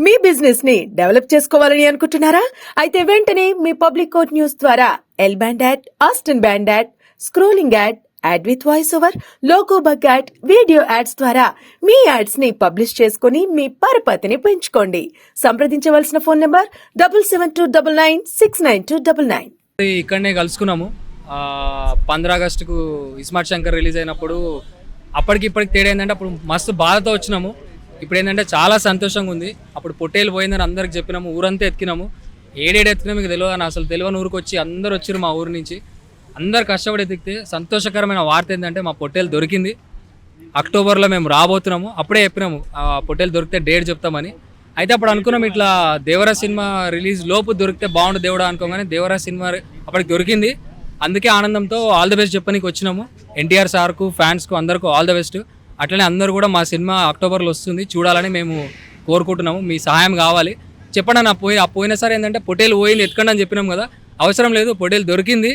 మీ business ని develop చేసుకోవాలని అనుకుంటున్నారా? అయితే వెంటనే మీ పబ్లిక్ కోట్ న్యూస్ ద్వారా L band ad, Aston band ad, scrolling ad, ad with voice over, logo bug ad, video ads ద్వారా మీ యాడ్స్ ని పబ్లిష్ చేసుకుని మీ పరపతిని పెంచుకోండి. సంప్రదించవలసిన ఫోన్ నంబర్ 7729969299. ఇక్కడనే కలుసుకున్నాము. 15 ఆగస్టుకు ఇస్మార్ట్ శంకర్ రిలీజ్ అయినప్పుడు అప్పటికి ఇప్పటికి తేడా ఏంటంటే అప్పుడు మస్తు బాధతో వచ్చినాము. ఇప్పుడు ఏంటంటే చాలా సంతోషంగా ఉంది. అప్పుడు పొట్టేలు పోయిందని అందరికి చెప్పినాము, ఊరంతా ఎత్తికినాము. ఏడేడు ఎత్తినా మీకు తెలియదు అని అసలు తెలియని ఊరికి వచ్చి అందరు వచ్చారు మా ఊరు నుంచి. అందరు కష్టపడి ఎత్తికితే సంతోషకరమైన వార్త ఏంటంటే మా పొట్టేలు దొరికింది. అక్టోబర్లో మేము రాబోతున్నాము. అప్పుడే చెప్పినాము ఆ పొట్టేలు దొరికితే డేట్ చెప్తామని. అయితే అప్పుడు అనుకున్నాం ఇట్లా దేవరా సినిమా రిలీజ్ లోపు దొరికితే బాగుండు దేవుడా అనుకోగానే దేవరా సినిమా అప్పటికి దొరికింది. అందుకే ఆనందంతో ఆల్ ద బెస్ట్ చెప్పడానికి వచ్చినాము. ఎన్టీఆర్ సార్కు, ఫ్యాన్స్కు అందరికీ ఆల్ ద బెస్ట్. అట్లనే అందరూ కూడా మా సినిమా అక్టోబర్లో వస్తుంది, చూడాలని మేము కోరుకుంటున్నాము. మీ సహాయం కావాలి. చెప్పండి నా పోయినసారి ఏంటంటే పొట్టేలు పోయింది ఎత్తుకండి అని చెప్పినాం కదా, అవసరం లేదు, పొట్టేలు దొరికింది.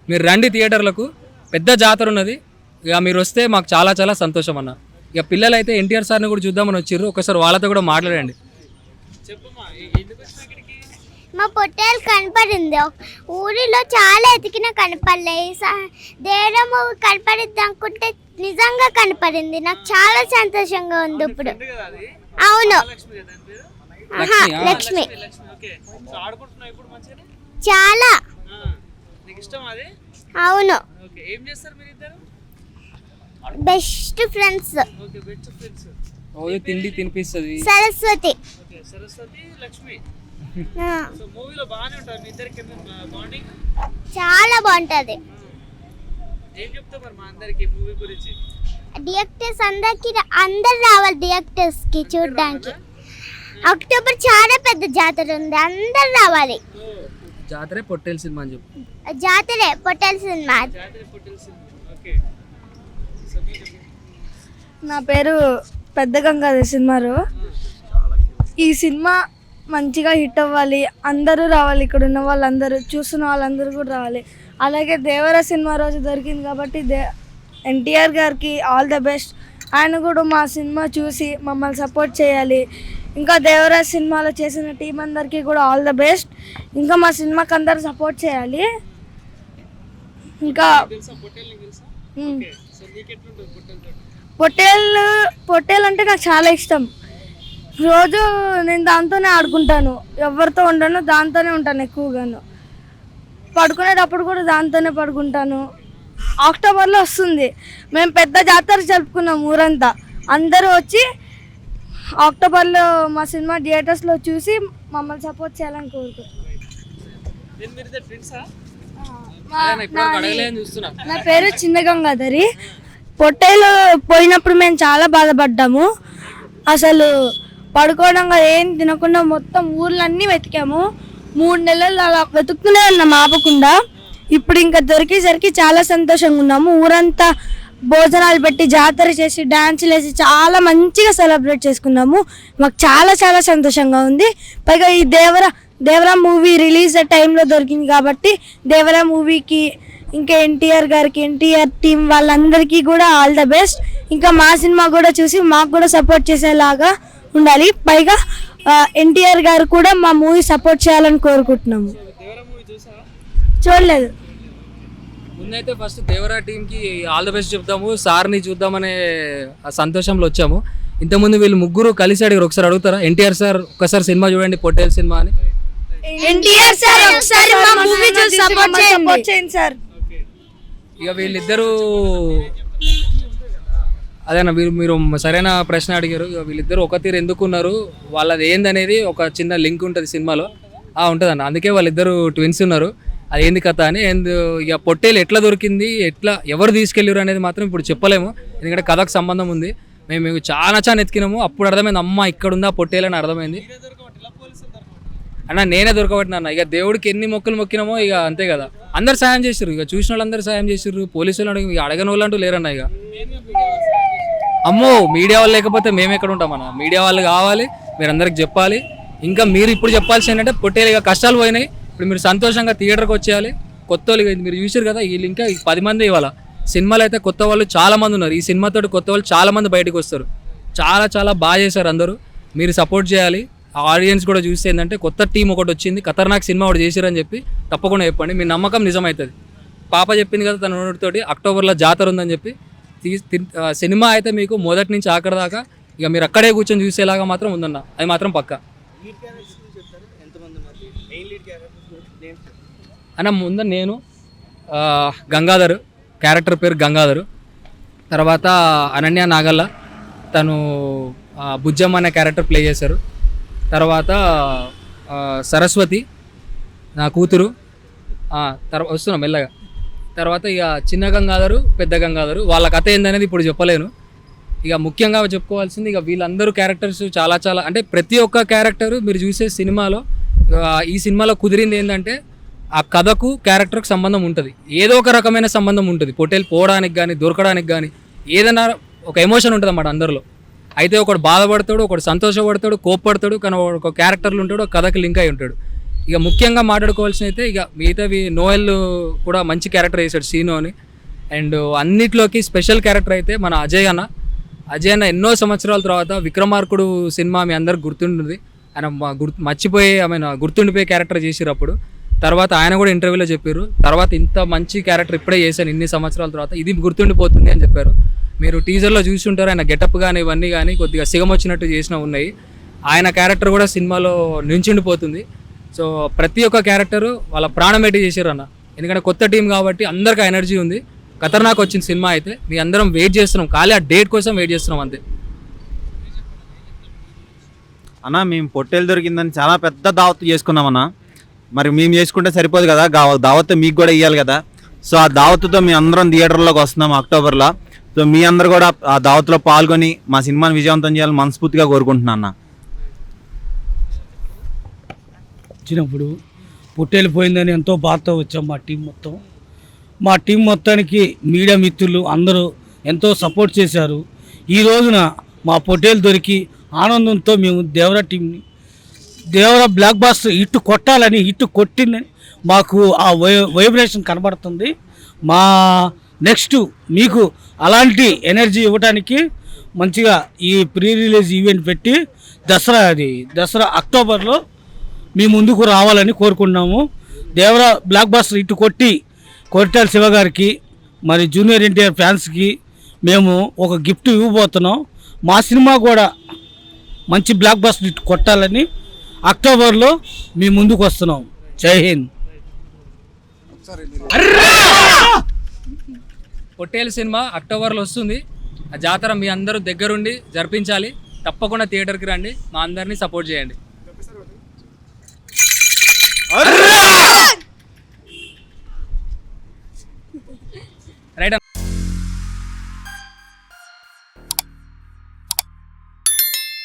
మీరు రండి థియేటర్లకు, పెద్ద జాతర ఉన్నది. ఇక మీరు వస్తే మాకు చాలా చాలా సంతోషం అన్న. ఇక పిల్లలు అయితే ఎన్టీఆర్ సార్ని కూడా చూద్దామని వచ్చిర్రు, ఒకసారి వాళ్ళతో కూడా మాట్లాడండి. మా పొట్టేలు కనపడింది. ఊరిలో చాలా ఎతికినా కనపడలే. దేవరా మూవీ కనపడిద్ది అనుకుంటే నిజంగా కనపడింది. నాకు చాలా సంతోషంగా ఉంది ఇప్పుడు. అవును, లక్ష్మి. చాలా. అవును, బెస్ట్ ఫ్రెండ్స్. తిండి తినిపిస్తుంది సరస్వతి. చాలా బాగుంటది. డైరెక్టర్స్ అందరు రావాలి డైరెక్టర్స్ కి చూడడానికి. అక్టోబర్ చాలా పెద్ద జాతర ఉంది, అందరు రావాలి. జాతరే పొట్టేలు సినిమా అని చెప్పు. జాతరే పొట్టేలు సినిమా. నా పేరు పెద్ద గంగాధర్ సినిమారు. ఈ సినిమా మంచిగా హిట్ అవ్వాలి, అందరూ రావాలి, ఇక్కడ ఉన్న వాళ్ళందరూ, చూస్తున్న వాళ్ళందరూ కూడా రావాలి. అలాగే దేవరా సినిమా రోజు దొరికింది కాబట్టి ఎన్టీఆర్ గారికి ఆల్ ద బెస్ట్. ఆయన కూడా మా సినిమా చూసి మమ్మల్ని సపోర్ట్ చేయాలి. ఇంకా దేవరా సినిమాలో చేసిన టీం అందరికీ కూడా ఆల్ ద బెస్ట్. ఇంకా మా సినిమాకి అందరూ సపోర్ట్ చేయాలి. ఇంకా పొట్టేలు అంటే నాకు చాలా ఇష్టం. రోజు నేను దాంతోనే ఆడుకుంటాను, ఎవరితో ఉండను, దాంతోనే ఉంటాను ఎక్కువగాను. పడుకునేటప్పుడు కూడా దాంతోనే పడుకుంటాను. అక్టోబర్లో వస్తుంది, మేము పెద్ద జాతర జరుపుకున్నాం ఊరంతా. అందరూ వచ్చి అక్టోబర్లో మా సినిమా థియేటర్స్లో చూసి మమ్మల్ని సపోర్ట్ చేయాలని కోరుకుంటున్నాను. నా పేరు చిన్న గంగాధరి. పొట్టేలు పోయినప్పుడు మేము చాలా బాధపడ్డాము. అసలు పడుకోవడం ఏం తినకుండా మొత్తం ఊర్లన్నీ వెతికాము. 3 నెలలు అలా వెతుకుతూనే ఉన్నాము ఆపకుండా. ఇప్పుడు ఇంకా దొరికేసరికి చాలా సంతోషంగా ఉన్నాము. ఊరంతా భోజనాలు పెట్టి జాతర చేసి డ్యాన్సులు వేసి చాలా మంచిగా సెలబ్రేట్ చేసుకున్నాము. మాకు చాలా చాలా సంతోషంగా ఉంది. పైగా ఈ దేవరా మూవీ రిలీజ్ టైంలో దొరికింది కాబట్టి దేవరా మూవీకి, ఇంకా ఎన్టీఆర్ గారికి, ఎన్టీఆర్ టీం వాళ్ళందరికీ కూడా ఆల్ ద బెస్ట్. ఇంకా మా సినిమా కూడా చూసి మాకు కూడా సపోర్ట్ చేసేలాగా ఉండాలి. పైగా ఎన్టీఆర్ గారు కూడా మా మూవీ సపోర్ట్ చేయాలని కోరుకుంటున్నాము. చూడలేదు. ముందైతే ఫస్ట్ దేవరా టీంకి ఆల్ ద బెస్ట్ చెప్తాము, సార్ని చూద్దామనే సంతోషంలో వచ్చాము. ఇంతకుముందు వీళ్ళు ముగ్గురు కలిసి అడిగారు, ఒకసారి అడుగుతారా? ఎన్టీఆర్ సార్ ఒకసారి సినిమా చూడండి, పొట్టేలు సినిమా అని. ఎన్టీఆర్ సార్ ఒకసారి మా మూవీ చూసి సపోర్ట్ చేయండి సార్. ఇక వీళ్ళిద్దరూ అదేనా మీరు సరైన ప్రశ్న అడిగారు. వీళ్ళిద్దరు ఒక తీరు ఎందుకున్నారు, వాళ్ళది ఏందనేది ఒక చిన్న లింక్ ఉంటుంది సినిమాలో, ఉంటుందన్న. అందుకే వాళ్ళిద్దరు ట్విన్స్ ఉన్నారు. అది ఏంది కథ అని. ఇక పొట్టేలు ఎట్లా దొరికింది, ఎవరు తీసుకెళ్ళారు అనేది మాత్రం ఇప్పుడు చెప్పలేము, ఎందుకంటే కథకు సంబంధం ఉంది. మేము చాలా ఎత్తికినాము. అప్పుడు అర్థమైంది, అమ్మ ఇక్కడ ఉందా పొట్టేలు అని అర్థమైంది. అన్న నేనే దొరకబట్టినా. ఇక దేవుడికి ఎన్ని మొక్కులు మొక్కినామో ఇక అంతే కదా. అందరు సాయం చేసారు, ఇక చూసిన వాళ్ళందరూ సాయం చేసారు. పోలీసులు అడగని వాళ్ళు అంటూ లేరన్న. ఇక అమ్మో మీడియా వాళ్ళు లేకపోతే మేము ఎక్కడ ఉంటామన్న. మీడియా వాళ్ళు కావాలి, మీరు అందరికి చెప్పాలి. ఇంకా మీరు ఇప్పుడు చెప్పాల్సి ఏంటంటే పొట్టేలు ఇక కష్టాలు పోయినాయి, ఇప్పుడు మీరు సంతోషంగా థియేటర్కి వచ్చేయాలి. కొత్త వాళ్ళు మీరు చూసారు కదా, వీళ్ళు ఇంకా 10 మంది ఇవాళ సినిమాలు అయితే కొత్త వాళ్ళు చాలా మంది ఉన్నారు. ఈ సినిమాతో కొత్త వాళ్ళు చాలా మంది బయటకు వస్తారు. చాలా చాలా బాగా చేశారు అందరూ. మీరు సపోర్ట్ చేయాలి. ఆడియన్స్ కూడా చూస్తే ఏంటంటే కొత్త టీం ఒకటి వచ్చింది, ఖతర్నాక్ సినిమా ఒకటి చేసిరని చెప్పి తప్పకుండా చెప్పండి. మీ నమ్మకం నిజమవుతుంది. పాప చెప్పింది కదా తన నోటితోటి అక్టోబర్లో జాతర ఉందని చెప్పి. సినిమా అయితే మీకు మొదటి నుంచి ఆఖరి దాకా ఇక మీరు అక్కడే కూర్చొని చూసేలాగా మాత్రం ఉందన్న, అది మాత్రం పక్కా. అన్న ముందు నేను గంగాధర్, క్యారెక్టర్ పేరు గంగాధర్. తర్వాత అనన్య నాగల్ల, తను బుజ్జమ్మ అనే క్యారెక్టర్ ప్లే చేశారు. తర్వాత సరస్వతి నా కూతురు. వస్తున్నాం మెల్లగా. తర్వాత ఇక చిన్న గంగాధరు, పెద్ద గంగాధరు, వాళ్ళ కథ ఏందనేది ఇప్పుడు చెప్పలేను. ఇక ముఖ్యంగా చెప్పుకోవాల్సింది ఇక వీళ్ళందరూ క్యారెక్టర్స్ చాలా చాలా అంటే ప్రతి ఒక్క క్యారెక్టర్ మీరు చూసే సినిమాలో ఈ సినిమాలో కుదిరింది ఏంటంటే ఆ కథకు క్యారెక్టర్కి సంబంధం ఉంటుంది, ఏదో ఒక రకమైన సంబంధం ఉంటుంది. పొట్టేలు పోవడానికి కానీ దొరకడానికి కానీ ఏదైనా ఒక ఎమోషన్ ఉంటుంది అన్నమాట అందరిలో. అయితే ఒకడు బాధపడతాడు, ఒకడు సంతోషపడతాడు, కోప్పడతాడు, కానీ ఒక క్యారెక్టర్లు ఉంటాడు, ఒక కథకి లింక్ అయి ఉంటాడు. ఇక ముఖ్యంగా మాట్లాడుకోవాల్సిన అయితే ఇక మిగతావి నోయల్ కూడా మంచి క్యారెక్టర్ వేసాడు సీను అని. అండ్ అన్నిట్లోకి స్పెషల్ క్యారెక్టర్ అయితే మన అజయ్ అన్న ఎన్నో సంవత్సరాల తర్వాత విక్రమార్కుడు సినిమా మీ అందరికి గుర్తుంటుంది. ఆయన మర్చిపోయి గుర్తుండిపోయే క్యారెక్టర్ చేసిరు అప్పుడు. తర్వాత ఆయన కూడా ఇంటర్వ్యూలో చెప్పారు, తర్వాత ఇంత మంచి క్యారెక్టర్ ఇప్పుడే చేశాను ఇన్ని సంవత్సరాల తర్వాత, ఇది గుర్తుండిపోతుంది అని చెప్పారు. మీరు టీజర్లో చూసి ఉంటారు, ఆయన గెటప్ కానీ ఇవన్నీ కానీ కొద్దిగా సిగం వచ్చినట్టు చేసినవి ఉన్నాయి. ఆయన క్యారెక్టర్ కూడా సినిమాలో నించుండిపోతుంది. సో ప్రతి ఒక్క క్యారెక్టరు వాళ్ళ ప్రాణం పెట్టి చేశారు అన్న, ఎందుకంటే కొత్త టీం కాబట్టి అందరికీ ఎనర్జీ ఉంది. ఖతర్నాక్ వచ్చిన సినిమా అయితే మీ అందరం వెయిట్ చేస్తున్నాం, ఖాళీ ఆ డేట్ కోసం వెయిట్ చేస్తున్నాం అంతే. అన్న మేము పొట్టేలు దొరికిందని చాలా పెద్ద దావత్ చేసుకున్నామన్నా. మరి మేము చేసుకుంటే సరిపోదు కదా, దావత్ మీకు కూడా ఇవ్వాలి కదా. సో ఆ దావత్తో మీ అందరం థియేటర్లోకి వస్తున్నాం అక్టోబర్లో. సో మీ అందరు కూడా ఆ దావత్లో పాల్గొని మా సినిమాని విజయవంతం చేయాలని మనస్ఫూర్తిగా కోరుకుంటున్నా అన్న. వచ్చినప్పుడు పొట్టేలు పోయిందని ఎంతో బాధతో వచ్చాం మా టీం మొత్తానికి మీడియా మిత్రులు అందరూ ఎంతో సపోర్ట్ చేశారు. ఈ రోజున మా పొట్టేలు దొరికి ఆనందంతో మేము దేవరా బ్లాక్ బాస్టర్ హిట్ కొట్టాలని, హిట్ కొట్టిందని మాకు ఆ వైబ్రేషన్ కనబడుతుంది. మా నెక్స్ట్ మీకు అలాంటి ఎనర్జీ ఇవ్వడానికి మంచిగా ఈ ప్రీ రిలీజ్ ఈవెంట్ పెట్టి దసరా అక్టోబర్లో మీ ముందుకు రావాలని కోరుకున్నాము. దేవరా బ్లాక్ బాస్టర్ హిట్ కొట్టాల శివ గారికి మరి జూనియర్ ఎన్టీఆర్ ఫ్యాన్స్కి మేము ఒక గిఫ్ట్ ఇవ్వబోతున్నాం. మా సినిమా కూడా మంచి బ్లాక్ బాస్టర్ హిట్ కొట్టాలని అక్టోబర్లో మీ ముందుకు వస్తున్నాం. జై హింద్. పొట్టేలు సినిమా అక్టోబర్లో వస్తుంది. ఆ జాతర మీ అందరూ దగ్గరుండి జరిపించాలి. తప్పకుండా థియేటర్కి రండి, మా అందరినీ సపోర్ట్ చేయండి.